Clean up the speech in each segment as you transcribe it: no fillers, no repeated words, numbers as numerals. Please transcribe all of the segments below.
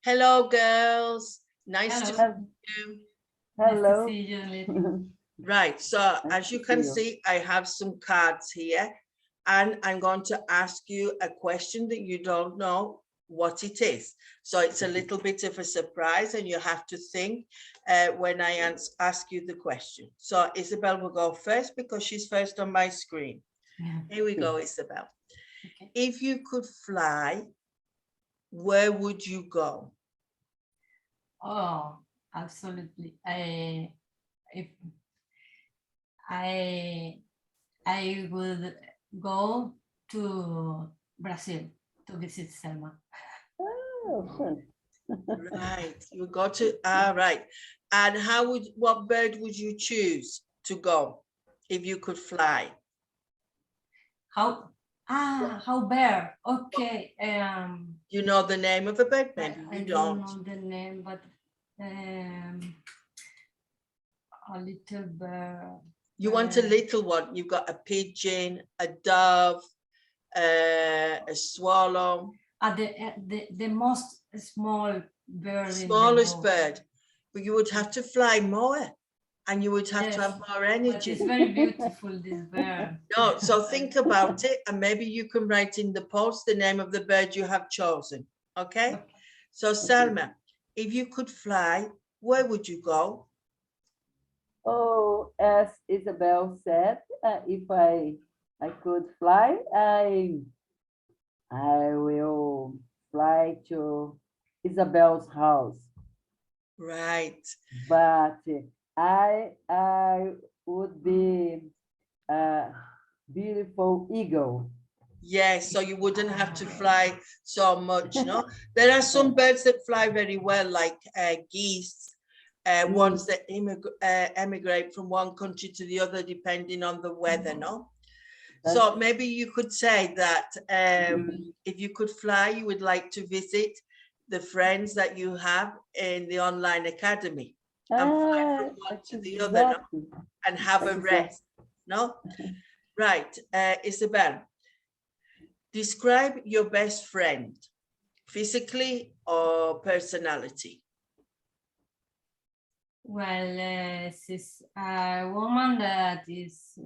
Hello, girls. Nice to Hello. see you. Nice to Hello. see you, Letty. Right, so Nice as to you can you. see, I have some cards here, and I'm going to ask you a question that you don't know what it is. So it's a little bit of a surprise, and you have to think when I ask you the question. So Isabel will go first because she's first on my screen. Here we go, Isabel. Okay. If you could fly, where would you go? Oh, absolutely. If I would go to Brazil to visit Selma. Oh, Right, you got to, right. And what bird would you choose to go if you could fly? How? How bear. Okay. You know the name of a bird? Maybe I you don't don't. know the name, but a little bear. You want a little one. You've got a pigeon, a dove, a swallow. The most small bird in the Smallest world. bird. But you would have to fly more, and you would have Yes, to have more but energy. it's very beautiful, this bird. No, so think about it, and maybe you can write in the post the name of the bird you have chosen. Okay? Okay. So Salma, if you could fly, where would you go? oh, as Isabel said, if I could fly, I will fly to Isabel's house. Right. But I would be a beautiful eagle. Yes, so you wouldn't have to fly so much, no? There are some birds that fly very well, like geese, ones that emigrate from one country to the other depending on the weather, no? So maybe you could say that if you could fly, you would like to visit the friends that you have in the online academy and fly from one That's to the other, no? exactly. And have a Exactly. rest, no? Right, Isabel, describe your best friend, physically or personality. Well, she's a woman that is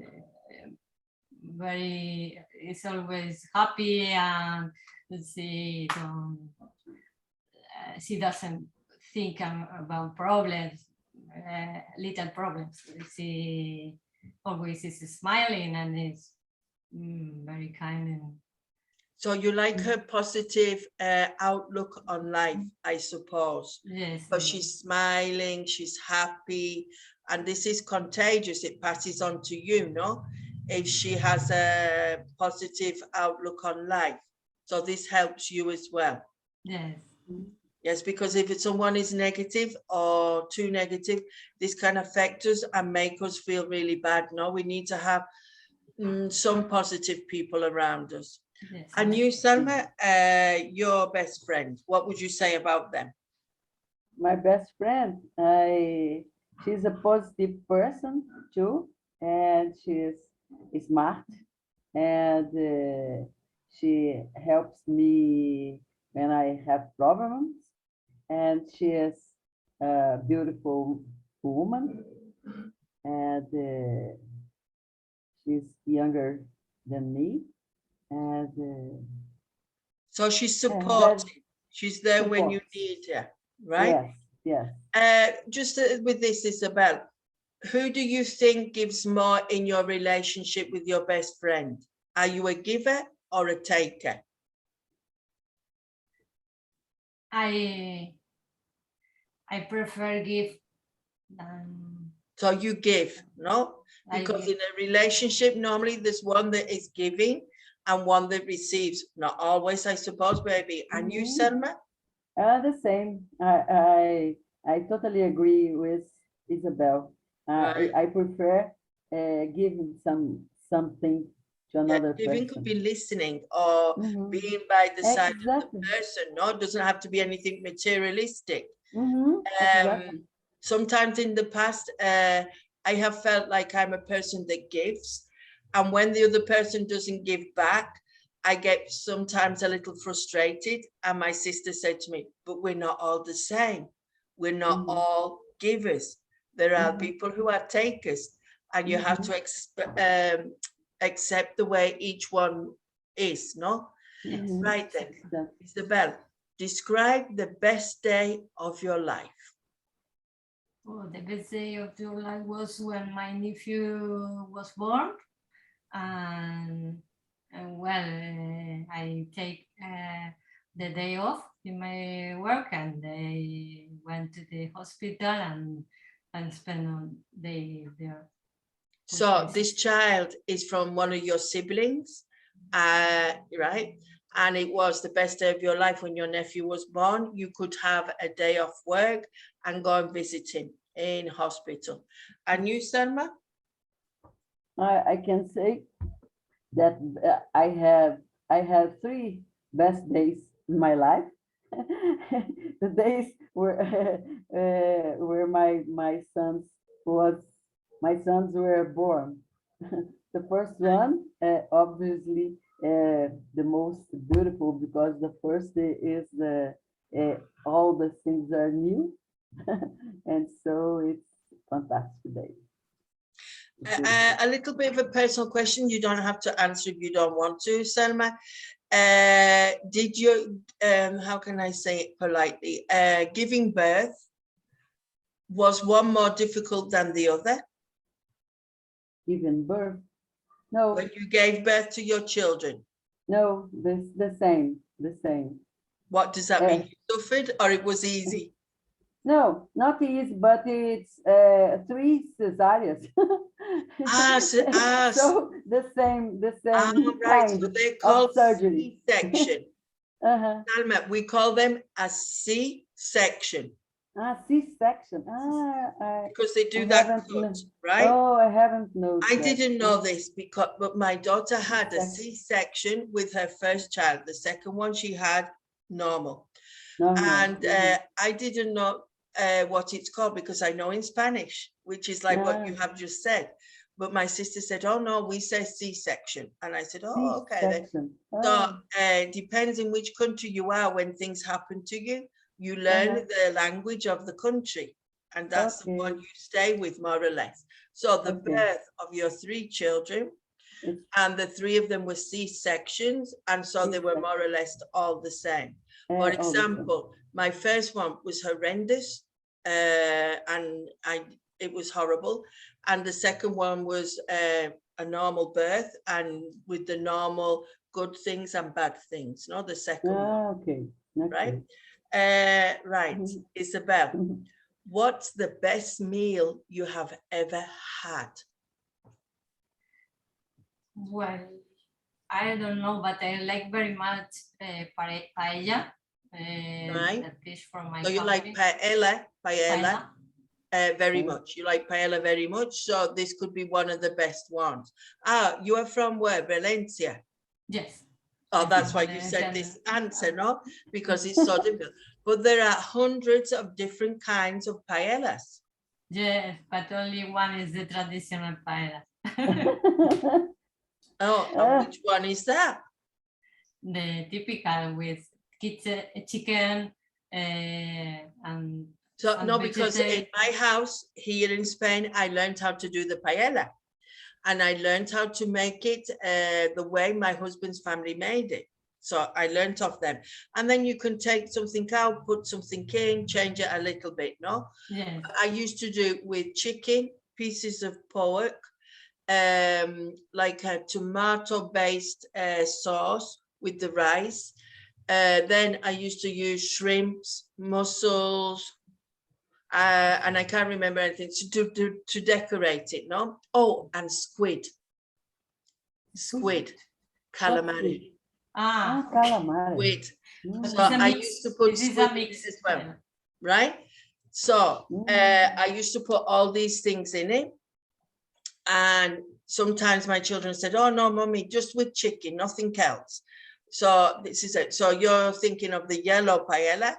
is always happy, and she doesn't think about problems, little problems. She always is smiling and is very kind. And So you like her positive outlook on life, I suppose. yes, But she's smiling, she's happy, and this is contagious. It passes on to you, no? If she has a positive outlook on life. So this helps you as well. yes. Yes, because if someone is negative or too negative, this can affect us and make us feel really bad. No, we need to have some positive people around us. Yes. And you, Selma, your best friend, what would you say about them? My best friend, she's a positive person too, and she's smart, and she helps me when I have problems, and she is a beautiful woman, and she's younger than me, and So she's that supportive. She's there when you supports. need her, right? Yes, yes. Just with this, Isabel, who do you think gives more in your relationship with your best friend? Are you a giver or a taker? I prefer give than So you give, no? Because in a relationship, normally there's one that is giving and one that receives. Not always, I suppose, baby. And you, Selma? The same. I totally agree with Isabel. Right. I prefer giving something to Yeah, another giving could person. be listening or Mhm. being by the side of the Exactly. person. No, it doesn't have to be anything materialistic. Exactly. Sometimes in the past, I have felt like I'm a person that gives, and when the other person doesn't give back, I get sometimes a little frustrated, and my sister said to me, but we're not all the same. We're not all givers. There are people who are takers, and you have to accept the way each one is, no? Yes. Right then, Exactly. Isabel, describe the best day of your life. Oh, the best day of your life was when my nephew was born, and I take the day off in my work, and they went to the hospital and spent a day there. So this child is from one of your siblings, right? And it was the best day of your life when your nephew was born. You could have a day off work and go and visit him in hospital. And you, Selma? I can say that I have 3 best days in my life. The days where my sons were born. The first one, obviously, the most beautiful, because the first day is all the things are new, and so it's fantastic day. A little bit of a personal question. You don't have to answer if you don't want to, Selma. Did you, how can I say it politely? Giving birth, was one more difficult than the other? Giving birth? No, When you gave birth to your children? no, the same, the same. What does that mean? You suffered or it was easy? No, not easy, but it's 3 cesareans. So the same Right, so kind they're of called surgery. C-section. Uh-huh. Salma, we call them a C-section C-section. because they do I that haven't cut, right? Oh, I haven't noticed I that. didn't know this because, but my daughter had a C-section. C-section with her first child. The second one she had normal. Normal. And I didn't know what it's called because I know in Spanish, which is like what you have just said. But my sister said, oh no, we say C-section. And I said, oh, okay then. C-section. So depends in which country you are when things happen to you. You learn the language of the country, and that's the one you stay with more or less. So the birth of your 3 children, and the 3 of them were C-sections, and so they were more or less all the same. For example, my first one was horrendous, and it was horrible. And the second one was a normal birth, and with the normal good things and bad things, no, the second one. Okay. Right? Right, Isabel, what's the best meal you have ever had? Well, I don't know, but I like very much paella. Right. That dish from my So you like country. paella very much. You like paella very much. So this could be one of the best ones. Ah, you are from where? Valencia? Yes. Oh, that's why you said this answer, no? Because it's so difficult. But there are hundreds of different kinds of paellas. Yes, but only one is the traditional paella. Oh, and which one is that? The typical with chicken and so no, because in vegetable. my house here in Spain, I learned how to do the paella, and I learned how to make it the way my husband's family made it. So I learned off them, and then you can take something out, put something in, change it a little bit. No, yes. I used to do with chicken, pieces of pork, like a tomato-based sauce with the rice. Then I used to use shrimps, mussels, and I can't remember anything to decorate it, no? Oh, and squid, calamari. Calamari. Squid. So I used to put squid in it as well, right? So I used to put all these things in it, and sometimes my children said, oh no, mommy, just with chicken, nothing else. So this is it. So you're thinking of the yellow paella,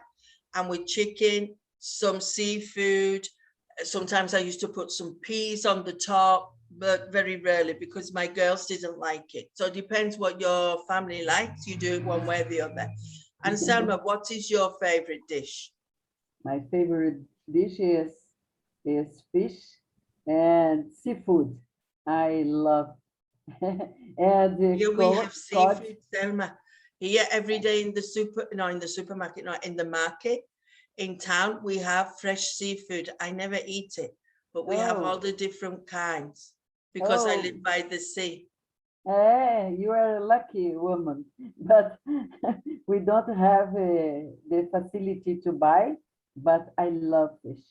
and with chicken, some seafood. Sometimes I used to put some peas on the top, but very rarely because my girls didn't like it. So it depends what your family likes. You do it one way or the other. And Selma, what is your favorite dish? My favorite dish is fish and seafood. I love and Here we have cod. seafood, Selma. Here every day in the supermarket, not in the market, in town, we have fresh seafood. I never eat it, but we have all Oh, the different kinds because I oh, live by the sea. you are a lucky woman, but we don't have the facility to buy. But I love fish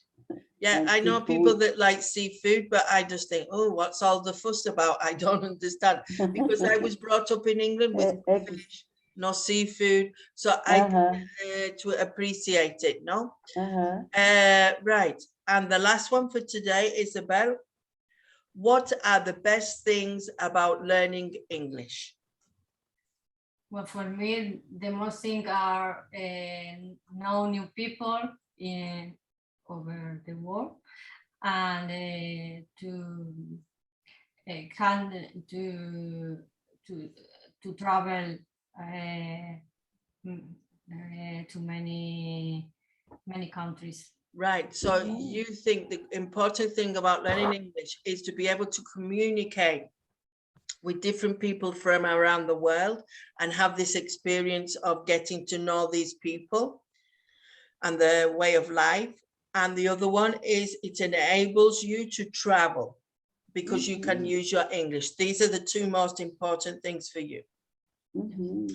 Yeah, and I know people seafood. that like seafood, but I just think, oh, what's all the fuss about? I don't understand because I was brought up in England with fish, no seafood, so I Uh-huh, to appreciate it, no? uh-huh. Right. And the last one for today, Isabel, what are the best things about learning English? Well, for me, the most thing are know new people in over the world and can to to travel to many countries. Right. So you think the important thing about learning English is to be able to communicate with different people from around the world and have this experience of getting to know these people and their way of life. And the other one is it enables you to travel because you can use your English. These are the two most important things for you. Mhm.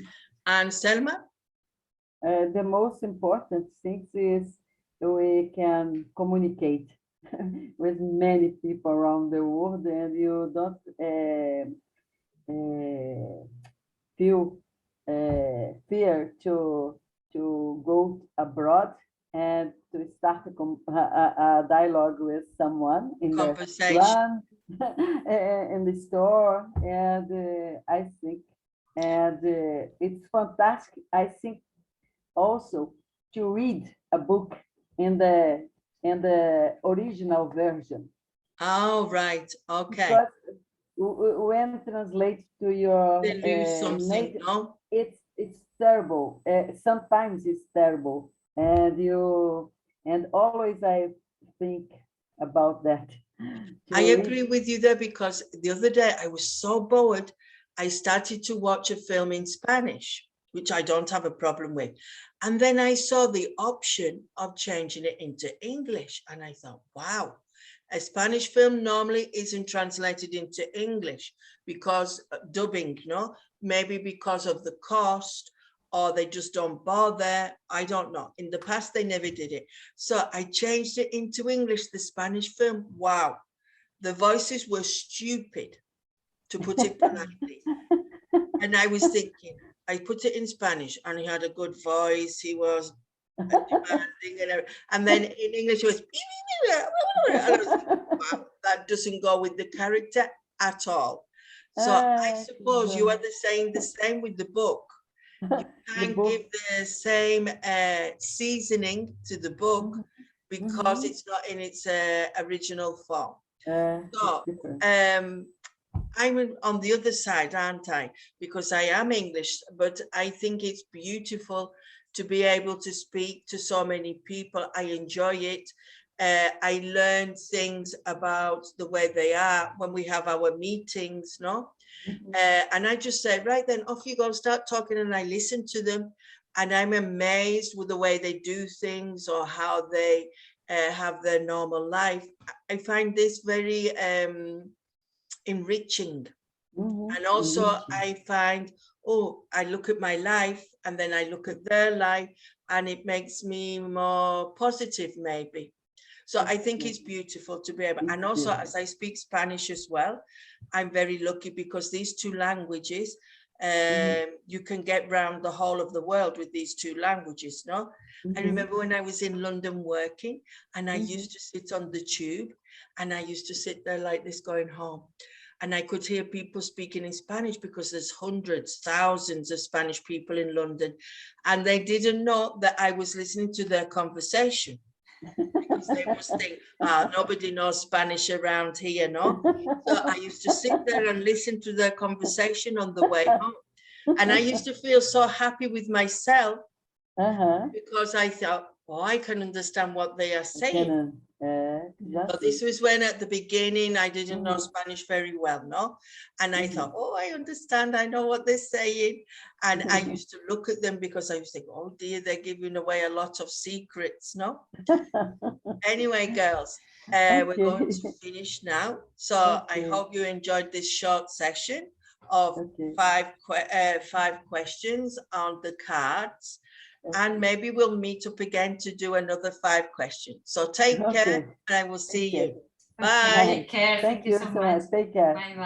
And Selma? The most important thing is we can communicate with many people around the world, and you don't uh, feel fear to go abroad and to start a dialogue with someone in the Conversation. run in the store, and I think and it's fantastic. I think also to read a book in the original version Oh, right. Okay. because when translate to your They lose something, native, no? it's terrible. Sometimes it's terrible, and always I think about that I to read. agree with you there because the other day I was so bored. I started to watch a film in Spanish, which I don't have a problem with. And then I saw the option of changing it into English. And I thought, wow, a Spanish film normally isn't translated into English because dubbing, no? Maybe because of the cost or they just don't bother. I don't know. In the past, they never did it. So I changed it into English, the Spanish film. Wow, the voices were stupid, to put it politely. And I was thinking, I put it in Spanish and he had a good voice. He was demanding and then in English, he was, and I was thinking, wow, that doesn't go with the character at all. So I suppose you are saying the same with the book. You The can't give book. the same seasoning to the book because Mhm. it's not in its original form. It's So different. I'm on the other side, aren't I? Because I am English, but I think it's beautiful to be able to speak to so many people. I enjoy it. I learn things about the way they are when we have our meetings, no? Mhm. And I just say, right then, off you go, start talking, and I listen to them. And I'm amazed with the way they do things or how they have their normal life. I find this very enriching. And also Enriching. I find, oh, I look at my life and then I look at their life and it makes me more positive maybe. So I think Yeah, it's beautiful to be able, it's and also beautiful. as I speak Spanish as well, I'm very lucky because these two languages, Mhm. you can get round the whole of the world with these two languages, no? I Mhm. remember when I was in London working and I Mhm. used to sit on the tube and I used to sit there like this going home. And I could hear people speaking in Spanish because there's hundreds, thousands of Spanish people in London. And they didn't know that I was listening to their conversation because they must think, nobody knows Spanish around here, no? So I used to sit there and listen to their conversation on the way home. And I used to feel so happy with myself because I thought, oh, I can understand what they are saying. But this was when at the beginning I didn't know Spanish very well, no? And I thought, oh, I understand, I know what they're saying. And I used to look at them because I used to think, oh dear, they're giving away a lot of secrets, no? Anyway, girls, we're going to finish now. So I hope you enjoyed this short session of 5 questions on the cards. And maybe we'll meet up again to do another 5 questions. So take care, and I will see you. Bye. Take care. Thank you so much. Take care. Bye bye.